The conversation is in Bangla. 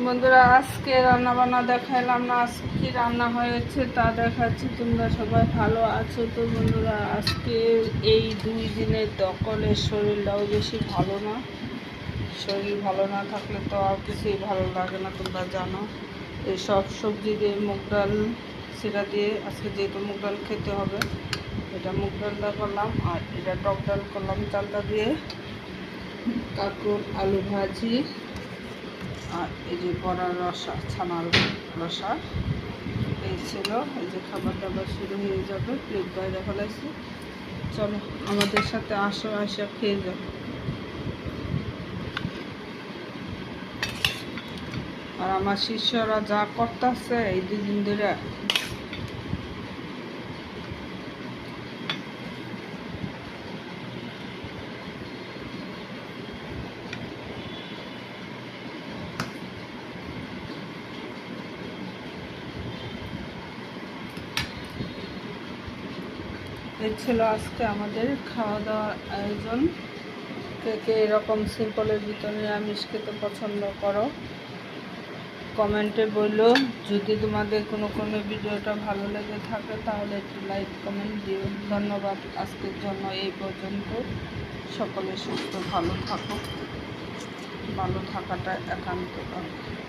বন্ধুরা, আজকে রান্না বান্না দেখাইলাম না, আজকে কি রান্না হয়েছে তা দেখাচ্ছি। তোমরা সবাই ভালো আছো তো? বন্ধুরা, আজকে এই 2 দিনের দখলের শরীরটাও বেশি ভালো না। শরীর ভালো না থাকলে তো আর কিছুই ভালো লাগে না, তোমরা জানো। এই সব সবজি দিয়ে মুগ ডাল সেটা দিয়ে আজকে যেহেতু মুগ ডাল খেতে হবে, এটা মুগ ডালটা করলাম। আর এটা টক ডাল করলাম চালটা দিয়ে, কাঁকরোল আলু ভাজি, আর এই যে বড়ার রসা, ছানার রসা এই ছিল। এই যে খাবার দাবার শুরু হয়ে যাবে, প্লেট বাইরে ফেলাইছি। চলো আমাদের সাথে আসো, আসা খেয়ে যাও। আর আমার শিষ্যরা যা করতেছে এই 2 দিন ধরে, এই ছিল আজকে আমাদের খাওয়া দাওয়ার আয়োজন। কে কে এরকম সিম্পলের ভিতরে নিরামিষ খেতে পছন্দ করো কমেন্টে বললো। যদি তোমাদের কোনো ভিডিওটা ভালো লেগে থাকে তাহলে একটু লাইক কমেন্ট দিও। ধন্যবাদ। আজকের জন্য এই পর্যন্ত। সকলে সুস্থ ভালো থাকো, ভালো থাকাটা একান্ত দরকার।